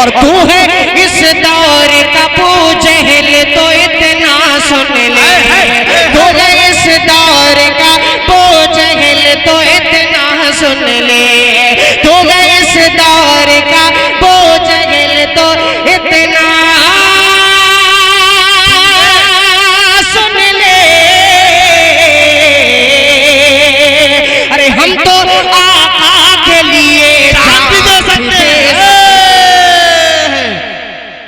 और तू है इस दौर का अबू जहल तो इतना सुन ले, तू है इस दौर का अबू जहल तो इतना सुन ले, तू है इस दौर का अबू जहल तो इतना सुन ले। अरे हम तो आका के लिए जान भी दे सकते हैं।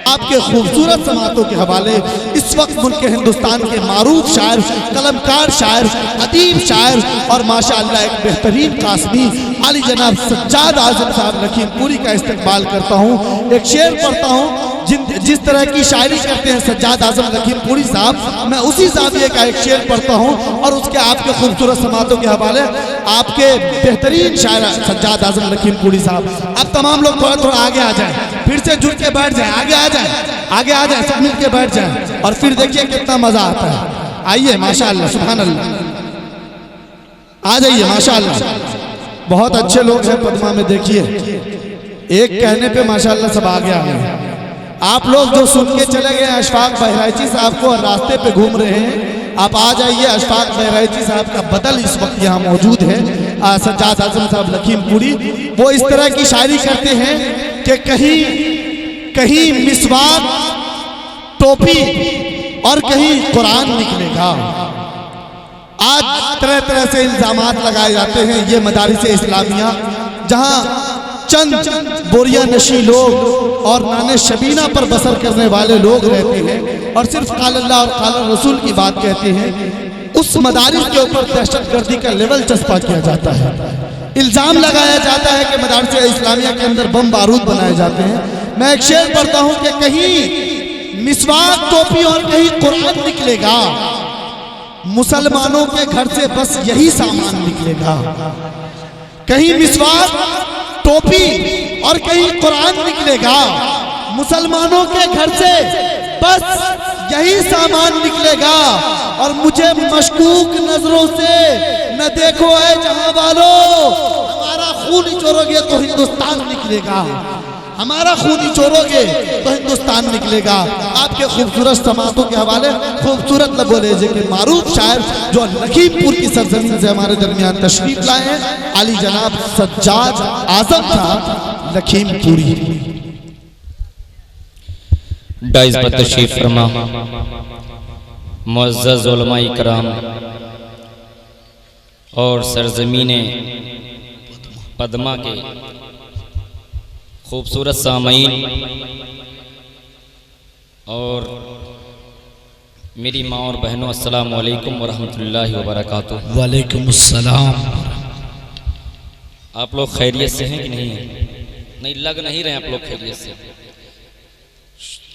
आपके खूबसूरत समातों के हवाले इस वक्त मुल्क हिंदुस्तान के मारूफ शायर, कलमकार शायर, अदीब शायर और माशाअल्लाह एक बेहतरीन कासमी अली जनाब सज्जाद आजम साहब लखीमपुरी का इस्तकबाल करता हूँ। एक शेर पढ़ता हूँ। जिस तरह की शायरी करते हैं सज्जाद आजम लखीमपुरी साहब, मैं उसी जाविये का एक शेर पढ़ता हूँ और उसके आपके खूबसूरत समातों के हवाले आपके बेहतरीन शायर सज्जाद आजम लखीमपुरी साहब। अब तमाम लोग थोड़ा थोड़ा आगे आ जाए, फिर से जुड़ के बैठ जाए, आगे आ जाए, आगे आ जाए, सब मिल के बैठ जाए और फिर देखिए कितना मजा आता है। आइए माशाअल्लाह, सुभान अल्लाह, आ जाइए माशाअल्लाह। बहुत अच्छे लोग हैं पद्मा में, देखिए एक कहने पे माशाअल्लाह सब आगे आ गए। आप लोग जो सुन के चले गए अशफाक बहराइची साहब को और रास्ते पे घूम रहे हैं, आप आ जाइए। अशफाक बहराइची साहब का बदल इस वक्त यहाँ मौजूद है, सज्जाद आजम साहब लखीमपुरी। वो इस तरह की शायरी करते हैं कि कहीं कहीं मिसवाक टोपी और कहीं कुरान निकलेगा। आज तरह तरह से इल्जामात लगाए जाते हैं ये मदारिस इस्लामिया, जहाँ चंद बोरिया नशी लोग और नाने शबीना पर बसर करने वाले लोग रहते हैं और सिर्फ काल अल्लाह और काल रसूल की बात कहते हैं। उस मदारिस के ऊपर दहशतगर्दी का लेवल चस्पा किया जाता है। इल्जाम लगाया जाता है कि मदारिस इस्लामिया के अंदर बम बारूद बनाए जाते हैं। मैं एक शेर पढ़ता हूं कि कहीं मिसवाक टोपी और कहीं कुरान निकलेगा, मुसलमानों के घर से बस यही सामान निकलेगा। कहीं मिसवाक टोपी और कहीं कुरान निकलेगा, मुसलमानों के घर से बस यही सामान निकलेगा। और मुझे मशकूक नजरों से न देखो ऐ जहां वालों, हमारा खून निचोड़ोगे तो हिंदुस्तान निकलेगा, हमारा खून निचोड़ोगे तो हिंदुस्तान निकलेगा। आपके खूबसूरत समातों के हवाले खूबसूरत लबोलेजे के मारूफ शायर जो लखीमपुर की सरजमीन से हमारे दरमियान तशरीफ लाए हैं, अली जनाब सज्जाद आजम साहब लखीमपुरी। डाइस पर तशरीफ फरमा मुअज़्ज़ज़ उलमा इकराम और सरजमीने पद्मा के खूबसूरत सामईन और मेरी माँ और बहनों, अस्सलाम वालेकुम वरहमतुल्लाहि वबरकातुहू। वालेकुम अस्सलाम। आप लोग खैरियत से हैं कि नहीं हैं? नहीं लग नहीं रहे आप लोग खैरियत से।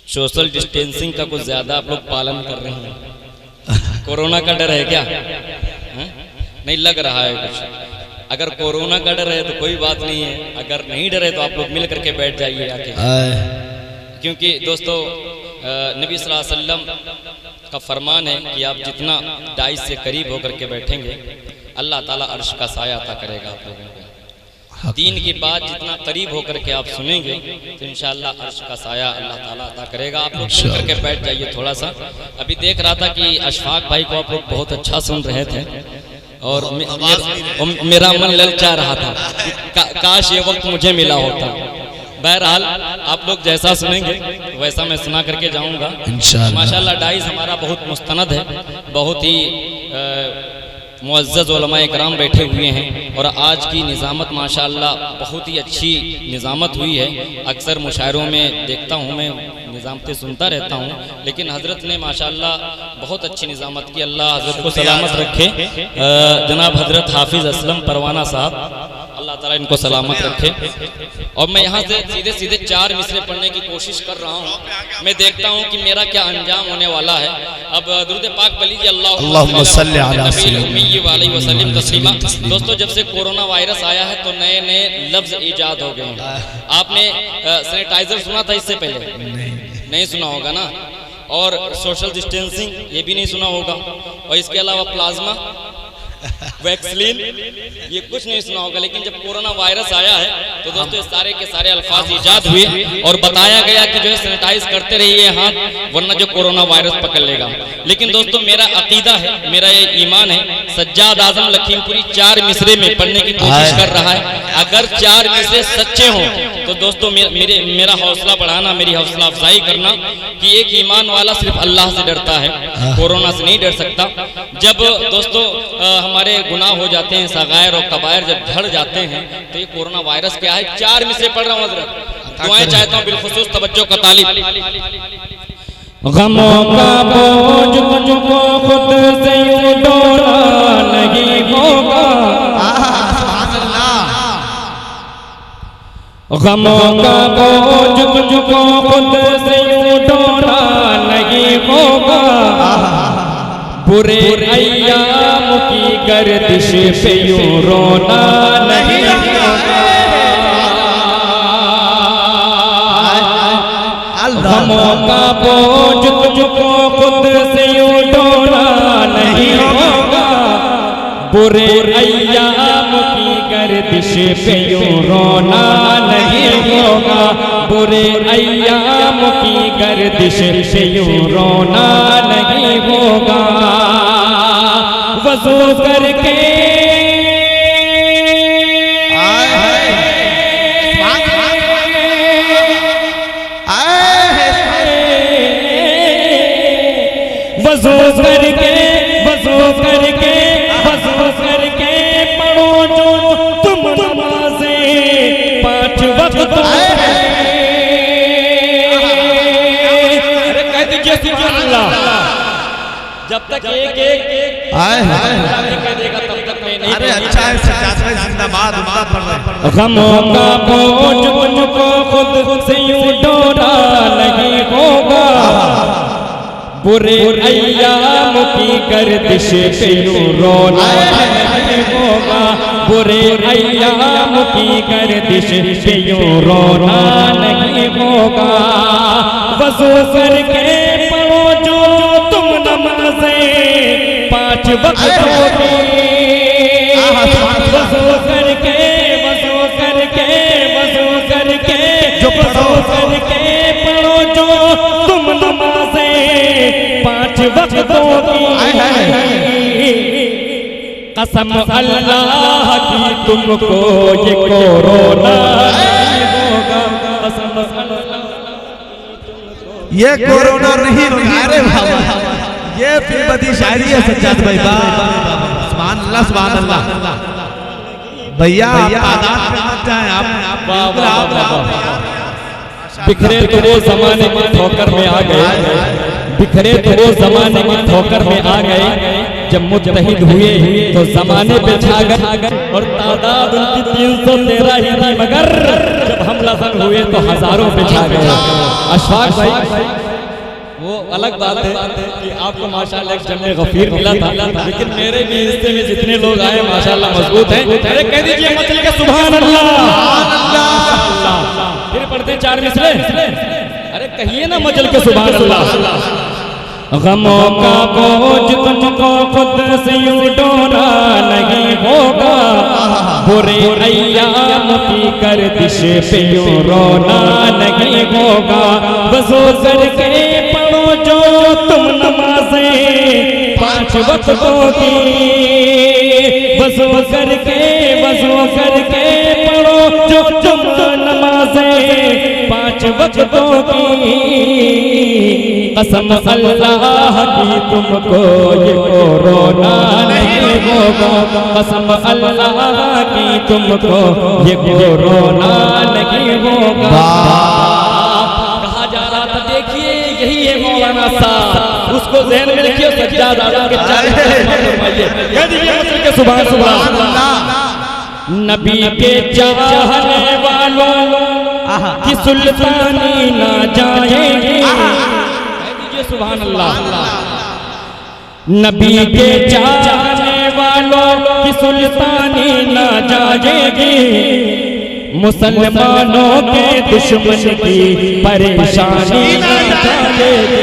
सोशल डिस्टेंसिंग का कुछ ज़्यादा आप लोग पालन कर रहे हैं। कोरोना का डर है क्या? नहीं लग रहा है कुछ। अगर कोरोना का डर है तो कोई बात नहीं है, अगर नहीं डर है तो आप लोग मिल करके बैठ जाइए आके। क्योंकि दोस्तों नबी सल्लल्लाहु अलैहि वसल्लम का फरमान है कि आप जितना डाइस से करीब होकर के बैठेंगे अल्लाह ताला अर्श का साया अता करेगा आप लोगों को। दीन की बात जितना करीब होकर के आप सुनेंगे तो इंशाअल्लाह अर्श का साया अल्लाह ताला अता करेगा। आप लोग सुन करके बैठ जाइए थोड़ा सा। अभी देख रहा था कि अशफाक भाई को आप लोग बहुत अच्छा सुन रहे थे और मेरा मन ललचा रहा था कि काश ये वक्त मुझे मिला होता। बहरहाल आप लोग जैसा सुनेंगे वैसा मैं सुना करके जाऊंगा इंशाअल्लाह। माशाअल्लाह डाइस हमारा बहुत मुस्तनद है, बहुत ही मुअज़्ज़ज़ उलमा इकराम बैठे हुए हैं और आज की निज़ामत माशाअल्लाह बहुत ही अच्छी निज़ामत हुई है। अक्सर मुशायरों में देखता हूँ मैं, निज़ामतें सुनता रहता हूँ, लेकिन हज़रत ने माशाअल्लाह बहुत अच्छी निज़ामत की। अल्लाह हज़रत को सलामत रखे। जनाब हज़रत हाफिज़ असलम परवाना साहब, अल्लाह ताला इनको सलामत रखे। और मैं यहाँ से सीधे सीधे 4 मिसरे पढ़ने की कोशिश कर रहा हूँ। मैं देखता हूँ कि मेरा क्या अंजाम होने वाला है। अब दुरूद पाक पढ़ लीजिए, अल्लाहुम्मा सल्ली अला वसल्लम तस्लीमा। दोस्तों जब से कोरोना वायरस आया है तो नए नए लफ्ज़ ईजाद हो गए हैं। आपने सैनिटाइजर सुना था इससे पहले? नहीं सुना होगा ना। और सोशल डिस्टेंसिंग ये भी नहीं सुना होगा। और इसके अलावा प्लाज्मा वैक्सीन, ये कुछ नहीं सुना होगा, लेकिन जब कोरोना वायरस आया है तो दोस्तों ये सारे के सारे अल्फाज इजाद हुए और बताया गया कि जो है सैनिटाइज करते रहिए हाथ, वरना जो कोरोना वायरस पकड़ लेगा। लेकिन दोस्तों मेरा अकीदा है, मेरा ये ईमान है, सज्जाद आजम लखीमपुरी 4 मिसरे में पढ़ने की कोशिश कर रहा है। अगर 4 मिसरे सच्चे हों तो दोस्तों मेरा हौसला बढ़ाना, मेरी हौसला अफजाई करना कि एक ईमान वाला सिर्फ अल्लाह से डरता है, कोरोना से नहीं डर सकता। जब दोस्तों हमारे गुनाह हो जाते हैं, सगायर और कबायर जब झड़ जाते हैं, तो ये कोरोना वायरस क्या है। 4 मिसरे पढ़ रहा हूँ हज़रत, दुआएं चाहता हूँ बिलखुसूस तवज्जो का तालिब। गमों का बोझ मुझको खुद से उठाना नहीं होगा, गमों का बोझ मुझको खुद से उठाना नहीं होगा, बुरे अय्याम की गर्दिश पे यूं रोना नहीं होगा, गमों का बोझ तुझको खुद से उठाना नहीं होगा, बुरे अय्याम की गर्दिश पे यूं रोना नहीं होगा, बुरे अय्याम की गर्दिश पे यूं रोना नहीं होगा। वज़ू करके वज़ू करके वज़ू करके वज़ू करके पढ़ो जो तुम नमाज़ें 5 वक्त। अरे कह दीजिए सुभान अल्लाह। जब तक एक कह देगा तब तक मैं नहीं। अरे अच्छा है सज्जाद भाई, जिंदाबाद उम्दा पढ़ रहे। गमों का बोझ मुझको खुद से यूं ढोना नहीं होगा, बुरे अय्याम की गर्दिश पे यूं रोना नहीं होगा, बुरे अय्याम की गर्दिश पे यूं रोना नहीं होगा। वज़ू करके पढ़ो जो तुम नमाज़ें 5 वक्तों की, वज़ू करके वज़ू करके वज़ू करके वज़ू करके पढ़ो जो तुम नमाज़ें 5 वक्तों की। कसम अल्लाह की तुमको ये कोरोना नहीं होगा, कसम अल्लाह ये कोरोना नहीं होगा। अरे बाबा, ये फिल्मदी शायरी है सज्जाद भाई, सुभान अल्लाह सुभान अल्लाह। भैया आप आदाब पे मत जाएं, आप बिखरे तो वो जमाने की ठोकर में आ गए, बिखरे तो वो जमाने की ठोकर में आ गए, जब मुत्तहिद हुए तो जमाने पे छा गए, और तादाद उनकी 313 ही थी, मगर जब हमला सन हुए तो हजारों पे छा गए। अशफाक भाई, वो अलग बात है कि आपको माशाल्लाह एक जमे गफीर मिला था, लेकिन मेरे भी हिस्से में जितने लोग आए माशाल्लाह मजबूत हैं। अरे कह दीजिए मत के सुभान अल्लाह, फिर पढ़ते 4 मिसरे। अरे कहिए ना मचल के सुभान अल्लाह। गमों का बोझ तुमको खुद से यूं ढोना नहीं होगा, बुरे अय्याम की गर्दिश पे यूं रोना नहीं होगा। वज़ू करके पढ़ो जो तुम नमाज़ें 5 वक्तों की, वज़ू करके पढ़ो जो तुम नमाज़ें 5 वक्तों की। कसम अल्लाह की तुमको ये कोरोना नहीं होगा, कसम अल्लाह की तुमको ये कोरोना नहीं होगा। कहा जा रहा था, देखिए यही है मौलाना साहब, उसको ज़हन में रखिए। सज्जाद आज़म के 4 कह दीजिए मत के सुभान अल्लाह। नबी के चाहने वालों की सुल्तानी ना जाएगी, सुभान अल्लाह। नबी के चाहने वालों की सुल्तानी ना जाएगी, मुसलमानों के दुश्मन की परेशानी ना जाएगी।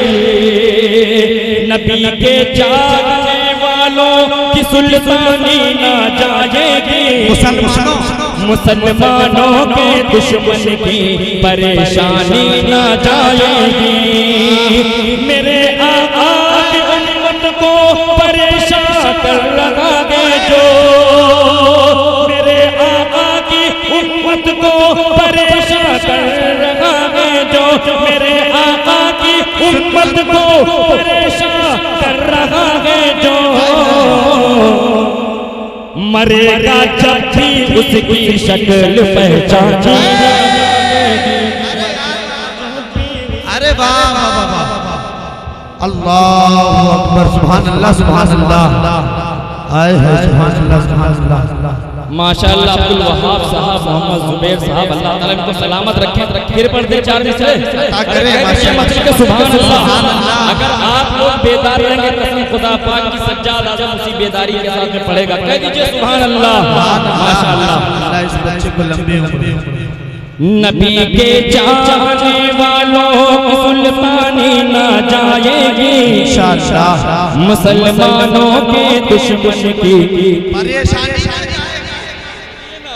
नबी के चाहने वालों की सुल्तानी ना जाएगी, मुसलमानों के दुश्मन की परेशानी ना जाएगी। मेरे आका की उम्मत को परेशान कर रहा है जो, मेरे आका की उम्मत को परेशान कर रहा है जो, मेरे आका की उम्मत को परेशान कर रहा है जो, मरेगा जब भी उसकी शक्ल पहचानी जाएगी। अरे वाह वाह वाह, अल्लाहु अकबर, सुभान अल्लाह सुभान अल्लाह, आए है सुभान अल्लाह सुभान अल्लाह। माशाअल्लाह अब्दुल वहाब साहब, मोहम्मद जुबैर साहब, अल्लाह ताला इनको सलामत रखे। फिर पढ़ते 4 दिन से सुभान अल्लाह। अगर आप लोग बेदार रहेंगे कसम खुदा पाक की, सज्जाद आजम उसी बेदारी के साथ में पढ़ेगा। कह दीजिए सुभान अल्लाह। माशाअल्लाह, अल्लाह इस बच्चे को लंबी उम्र। नबी के चाहने वालों की सुल्तानी ना जाएगी, मुसलमानों के दुश्मन की परेशानी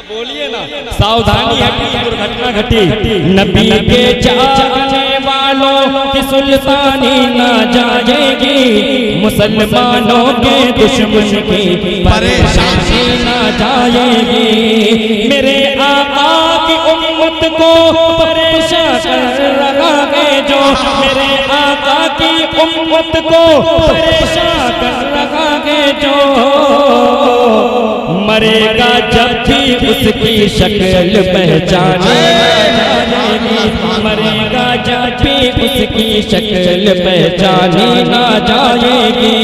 बोलिए ना, सावधानी हटी, दुर्घटना घटी। नबी के चाहने वालों की सुल्तानी ना जाएगी, मुसलमानों के दुश्मन की परेशानी ना जाएगी। मेरे आका की उम्मत को परेशान कर रहा है जो, मेरे आका की उम्मत को परेशान कर रहा है जो, मरेगा जब भी उसकी शक्ल पहचानी जाएगी, मरेगा जब भी उसकी शक्ल पहचानी ना जाएगी।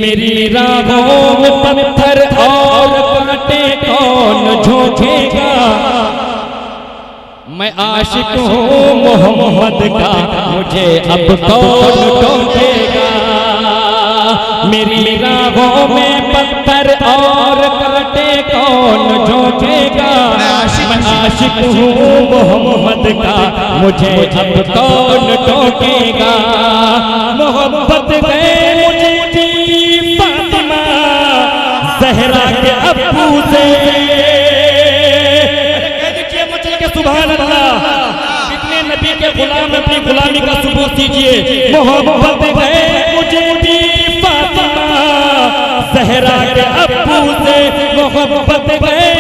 मेरी राहों में पत्थर और कांटे कौन झोंकेगा, मैं आशिक हूँ मोहम्मद का, मुझे अब कौन टोकेगा। मेरी राहों में पत्थर और कांटे कौन झोंकेगा, मैं आशिक हूँ मोहम्मद का, मुझे अब कौन टोकेगा। मोहब्बत गए मुझे थी फातिमा ज़हरा के अब्बू से, कह दीजिए मचल के सुभान अल्लाह। कितने नबी के गुलाम अपनी गुलामी का सबूत दीजिए। मोहब्बत गए मुझे थी ज़हरा के अब्बू से, मोहब्बत गए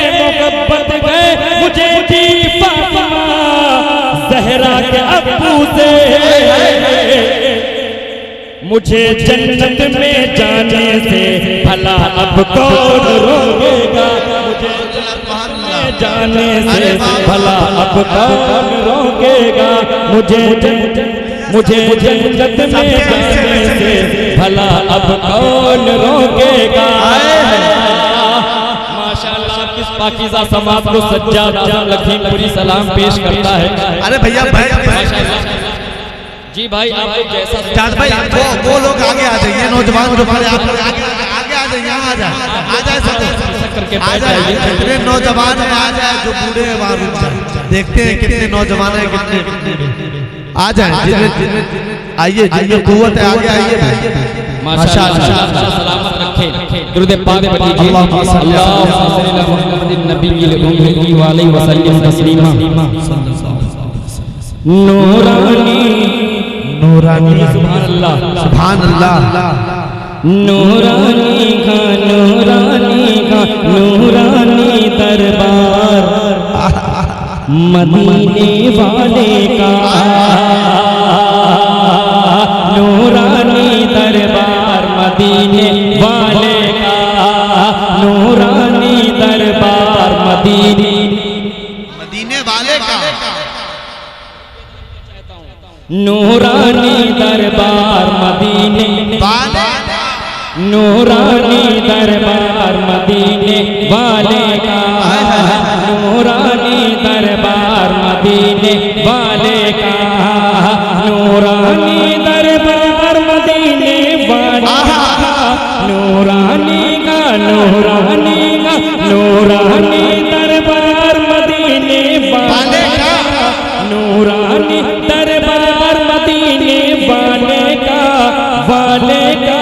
मुझे थी फातिमा ज़हरा के अब्बू से। मुझे जन्नत में जाने से भला अब कौन रोकेगा, मुझे जन्नत में जाने से भला अब कौन रोकेगा, मुझे जन्नत में जाने से भला अब कौन रोकेगा। माशाअल्लाह, किस पाकीज़ा समाज को सज्जाद आजम लखीमपुरी सलाम पेश करता है। अरे भैया माशाअल्लाह जी भाई, आप लोग जैसा जाज भाई, वो लोग आगे आ जाइए, नौजवान जो खड़े आप लोग आगे आ जाइए, यहाँ आ जाए करके आ जाए, कितने नौजवान आ जाए, जो बूढ़े हैं वहाँ रुक जाए। देखते हैं कितने नौजवान हैं, कितने आ जाए, आइए जिनमें कुव्वत है आगे आइए। माशाअल्लाह, सलामत रखे। दुरूद पाक पढ़िए, अल्लाहुम्मा सल्ली अला मुहम्मदिन नबिय्यिल उम्मी व अलैहि वसल्लम तस्लीमा। नूरानी नूरानी, सुभान अल्लाह सुभान अल्लाह। नूरानी का नूरानी दरबार मदीने वाले का, नूरानी दरबार मदीने वाले का, नूरानी दरबार मदीने वाले का, नूरानी दरबार मदीने वाले, नूरानी दरबार मदीने वाले का, नूरानी दरबार मदीने वाले का, नूरानी दरबार मदीने वाले का, नूरानी का नूरानी का नूरानी दरबार मदीने वाले का, नूरानी दरबार मदीने वाले का, वाले का,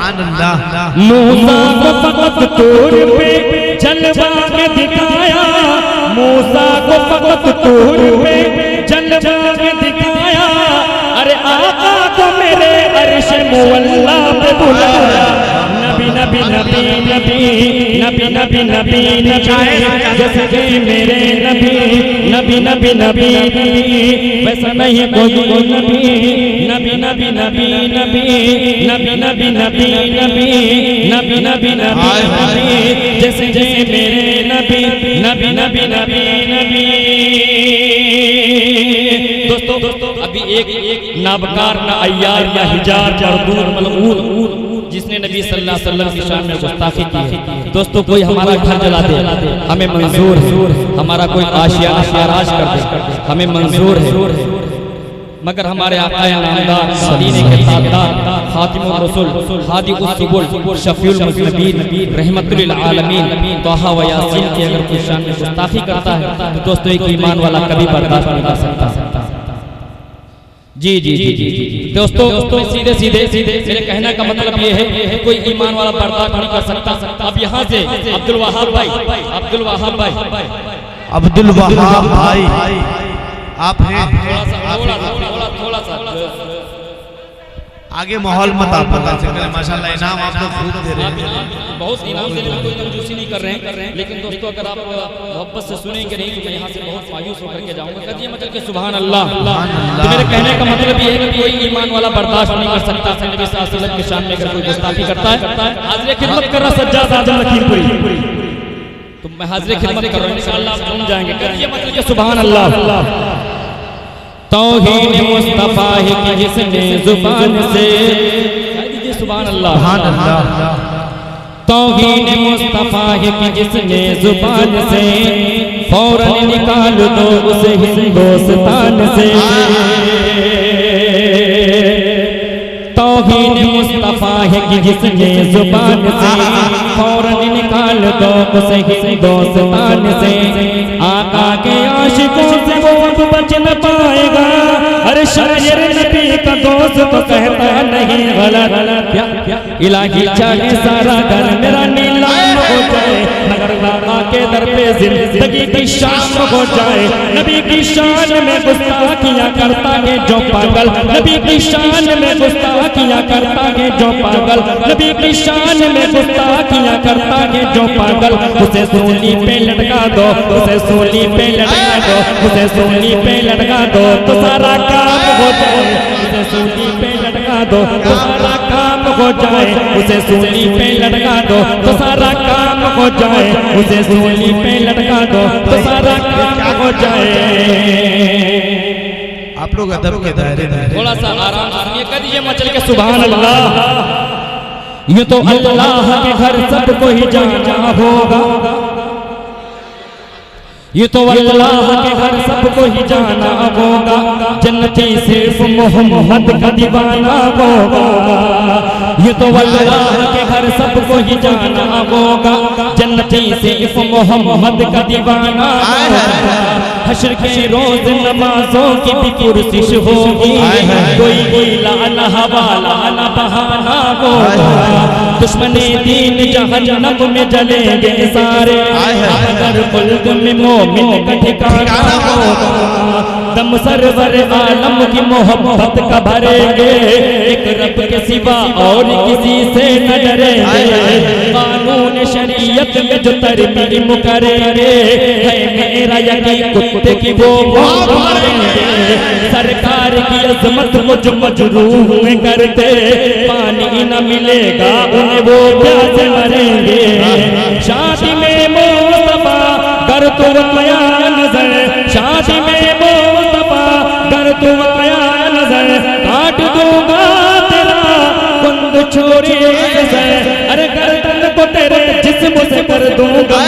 मूसा को फकत तूर पे जलवा के दिखाया, मूसा को फकत तूर पे जलवा के दिखाया, अरे आका को मेरे अर्श मुअल्ला पे बुलाया। नबी नबी नबी नबी नबी नबी नबी नबी जैसे मेरे नबी नबी नबी नबी नबी वैसा नहीं कोई नबी नबी नबी नबी नबी नबी नबी नबी नबी नबी नबी नबी जैसे मेरे नबी नबी नबी नबी नबी। दोस्तों अभी एक नाबकार ना अय्यार ना हिजार मरदूर मलऊन जिसने नबी सल्लल्लाहु अलैहि वसल्लम की शान में गुस्ताखी की है। दोस्तों कोई हमारा घर जला दे हमें मंजूर है, हमारा कोई आशियाना खराज कर दे हमें मंजूर है, मगर हमारे आका नामदार मदीने के ताजदार खातिमुर रसूल हादी उस सुबुल शफीउल मुज़नबीन रहमतुल लिल आलमीन तोहा व यासीन की अगर कोई शान में गुस्ताखी करता है तो दोस्तों एक ईमान वाला कभी बर्दाश्त नहीं कर सकता। जी जी जी जी जी दोस्तों सीधे सीधे सीधे मेरे कहने का मतलब ये है कोई ईमान वाला बर्दाश्त नहीं कर सकता। अब यहाँ से अब्दुल वहाब भाई आप हैं थोड़ा सा आगे माहौल मत आप पता चले माशाल्लाह इनाम आप लोग खूब दे रहे हैं, बहुत इनाम से कोई कंजूसी नहीं कर रहे हैं, लेकिन दोस्तों अगर आप मोहब्बत से सुनेंगे नहीं तो मैं यहाँ से बहुत मायूस होकर के जाऊंगा। कहिए मतलब कि सुभान अल्लाह। तो मेरे कहने का मतलब ये है कि कोई ईमान वाला बर्दाश्त नहीं कर सकता नबी सल्लल्लाहु अलैहि वसल्लम की शान में अगर कोई गुस्ताखी करता है। हाज़िर खिदमत कर रहा सज्जाद आजम लखीमपुरी, तो मैं हाज़िर खिदमत कर रहा हूँ, इंशाअल्लाह आप सुन जाएंगे। कहिए मतलब कि सुभान अल्लाह। तौहीद मुस्तफा है कि जिसने जुबान से सुभान अल्लाह। तौहीद मुस्तफा है कि जिसने जुबान से फौरन निकाल दो उसे हिंदुस्तान से। तौहीद मुस्तफा है कि जिसने जुबान से फौरन निकाल दो उसे हिंदुस्तान से। आका के आशिकों से वो अब बच न पाएगा, अरे शायर नबी का दोस्त तो कहता नहीं गलत। इलाही चाहे सारा घर मेरा नीलाम हो जाए, मगर आका के दर पे जिंदगी की शान हो जाए। नबी की शान में गुस्ताखियां करता है जो पागल, नबी की शान में गुस्ताखियां करता है जो पागल, नबी की शान में गुस्ताखियां करता है जो पागल। उसे सूली पे लटका दो, उसे सूली पे लटका दो, उसे सूली पे लटका दो तो सारा काम हो जाए। उसे सूली पे लटका दो तो सारा काम हो जाए, उसे सूली पे लटका दो तो सारा काम हो जाए, उसे सूली पे लटका दो तो सारा काम हो जाए। आप लोग अदब के दायरे में थोड़ा सा आराम से सुनिए, कहिए मचल के सुभान अल्लाह। ये तो अल्लाह के घर सबको ही जाना होगा, ये तो अल्लाह के घर सबको ही जाना होगा। जन्नती सिर्फ मोहम्मद का दीवाना होगा, ये तो अल्लाह के घर सबको ही जाना होगा। जन्नती सिर्फ मोहम्मद का दीवाना होगा। हश्र के रोज नमाजों की भी कुर्सिश होगी, कोई लाना हवाला न बहाना होगा। दुश्मने दीन जहन्नम में जलेंगे सारे, अगर मुल्क में मोमिन का ठिकाना होगा। दम सरवर आलम की मोहब्बत का भरेंगे, एक रब के सिवा और किसी से न डरेंगे। कानून शरीयत में जो तरमीम करेंगे, है मेरा यकीन कुत्ते की वो मारेंगे। सरकार की अजमत को जो मजरूह में करते, पानी न मिलेगा उन्हें वो प्यासे मरेंगे। शादी में मुस्तफा कर तो आया नजर, शादी में मुस्तफा कर तो आया नजर, काट दूंगा तेरा कुंद छोरी नजर। अरे गर्दन को तेरे जिस्म से कर दूंगा,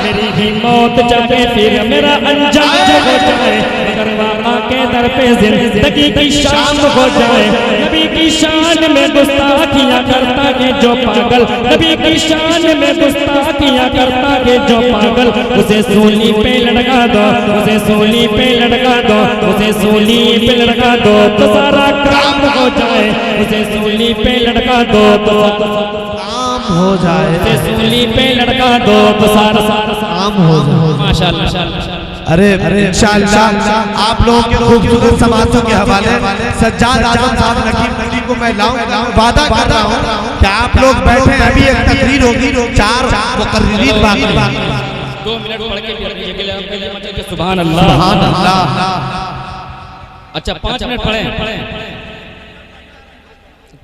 मेरी ही मौत चाहे फिर मेरा अंजाम जो हो जाए, मगर वाका के दर पे जिंदगी की शान हो जाए। नबी की शान में गुस्ताखियां करता है जो पागल, नबी की शान में गुस्ताखियां करता है जो पागल। उसे सूली पे लटका दो, उसे सूली पे लटका दो, उसे सूली पे लटका दो तो सारा काम काम हो जाए, उसे सूली पे लड़का दो तो काम हो जाए, उसे सूली पे लड़का दो तो सारा काम हो जाए। माशाअल्लाह। अरे इंशाअल्लाह आप लोगों के खूबसूरत समाजों के हवाले सज्जाद आजम साहब नकीब नकी को मैं लाऊं, वादा कर रहा हूं कि आप लोग बैठे, अभी एक तकरीर होगी, 4 मुकर्रिरीन बाकी हैं। 2 मिनट पढ़ के फिर ये के लिए आपके लिए मतलब कि सुभान अल्लाह। सुभान अल्लाह। अच्छा 5 मिनट पढ़ें,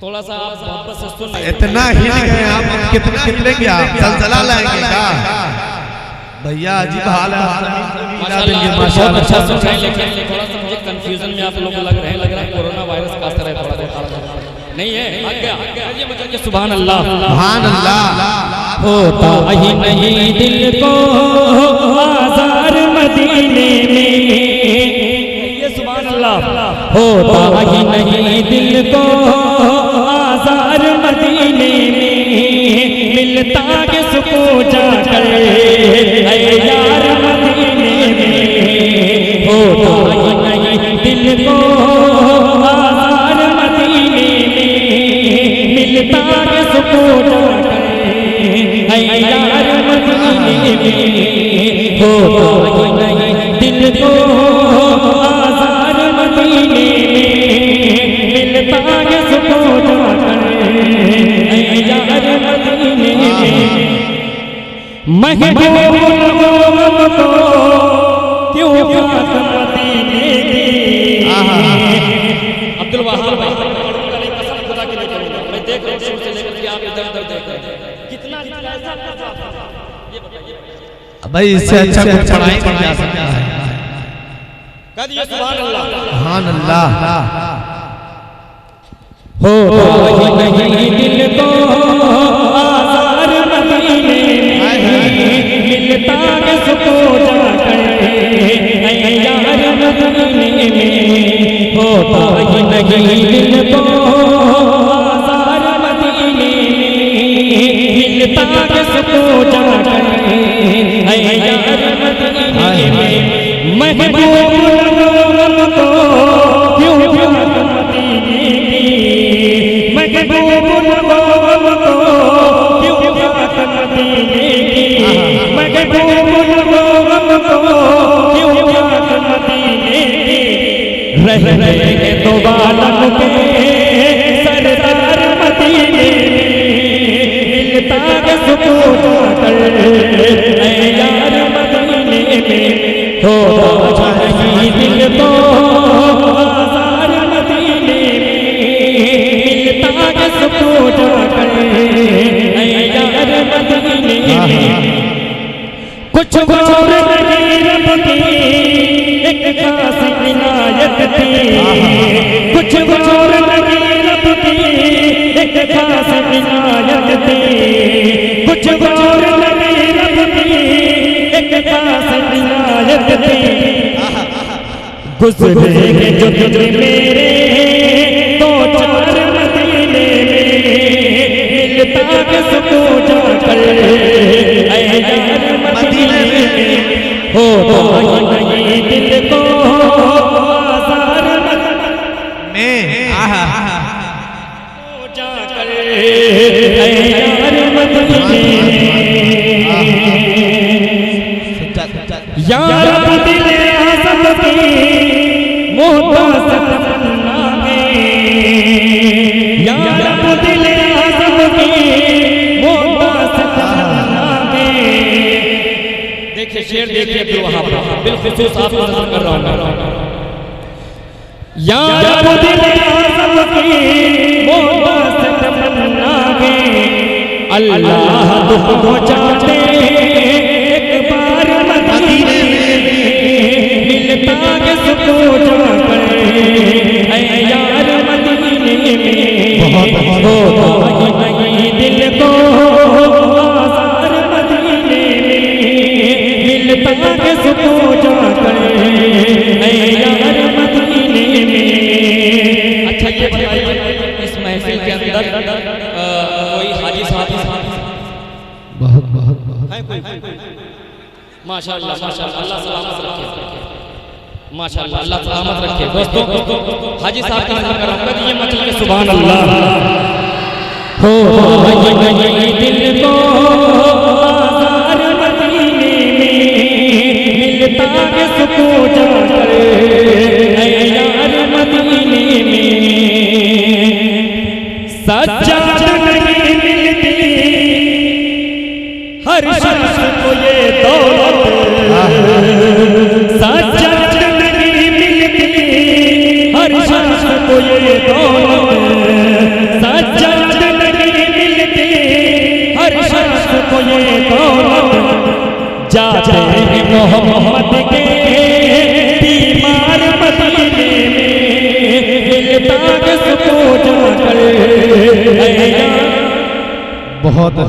थोड़ा सा आप वापस से सुन। इतना हिल गए आप, कितना हिलेंगे आप, जलजला लाएंगे क्या भैया? अजीब हाल है। माशाल्लाह बहुत अच्छा सुन रहे हैं, लेकिन थोड़ा सा मुझे कंफ्यूजन में आप लोग लग रहे हैं कोरोना वायरस का असर है थोड़ा नहीं है। आगे मुझे सुभान अल्लाह। सुभान अल्लाह। होता ही नहीं दिल को आज़ार मदीने में, ये सुभान अल्लाह। होता ही नहीं दिल को आज़ार मदीने में, मिलता के सुकून जाकर यार मदीने में। होता ही नहीं दिल को आज़ार मदीने में, मिलता के सुकून जाकर यार मदीने में। होता ही नहीं दिल को आज़ार मदीने में, मिलता के सुकून जाकर यार मदीने में। महबूब को क्यों खाक मदीने की। अब्दुल वहाब भाई कसम खुदा की नहीं करूंगा, मैं देख रहा हूं शुरू से लेकर के आप इधर देख रहे हैं कितना ये बताइए भाई, इससे अच्छा कुछ पढ़ाई नहीं जा सकता है। कह दिए सुभान अल्लाह। सुभान अल्लाह। हो नहीं दिल को आज़ार मदीने में, मिलता के सुकून जाकर यार मदीने में। होता ही नहीं दिल को आज़ार मदीने में, मिलता के सुकून जाकर यार मदीने में। महबूब को क्यों खाक मदीने की। महबूब को क्यों खाक मदीने की। महबूब को क्यों खाक मदीने की। रह रहे तो बालम के सरदार मदीने में, मिलता के सुकून जाकर यार मदीने में। होता नहीं दिल को आज़ार मदीने में, मिलता के सुकून जाकर यार मदीने में। कुछ और नहीं रब की एक खास इनायत थी। कुछ और नहीं रब की एक खास इनायत थी। कुछ और नहीं रब की एक खास इनायत थी। गुज़रेंगे जो तुझे मेरे 2-4 मदीने में, मिलता के सुकून जाकर यार मदीने में। होता ही नहीं दिल को आज़ार मदीने में, जाकर यार मदीने में। यार दिल आज़म की मोहब्बत तमन्ना है। यार दिल आज़म की मोहब्बत तमन्ना है। देखिए शेर देखिए अब्दुल वहाब बिलखुसूस आपको नज़र कर रहा हूं। यार दिल आज़म की मोहब्बत तमन्ना है। अल्लाह दुख पहुंचाते एक बार मदीने में, मिलता के सुकून जाकर यार मदीने में। होता ही नहीं दिल को आज़ार मदीने में, मिलता के सुकून जाकर यार मदीने में। अच्छा ये बताइए इस महफिल के अंदर कोई हाजी साहब बहुत बहुत बहुत है कोई? माशाअल्लाह माशाअल्लाह, अल्लाह सलामत रखे। माशाल्लाह, अल्लाह सलामत रखे। दोस्तों हाजी साहब का नजर कर रहा ये मचल के सुभान अल्लाह हो ये दिल को आज़ार मदीने में मिलता है सुकून जाकर ऐ यार मदीने में सज्जाद नहीं मिलती हर शख्स को ये दौलत सज्जाद नहीं मिलती हर शख्स को ये दौलत सज्जाद नहीं मिलती हर शख्स को ये दौलत जाते हैं मोहम्मद के बीमार मदीने में मिलता है सुकून जाकर बहुत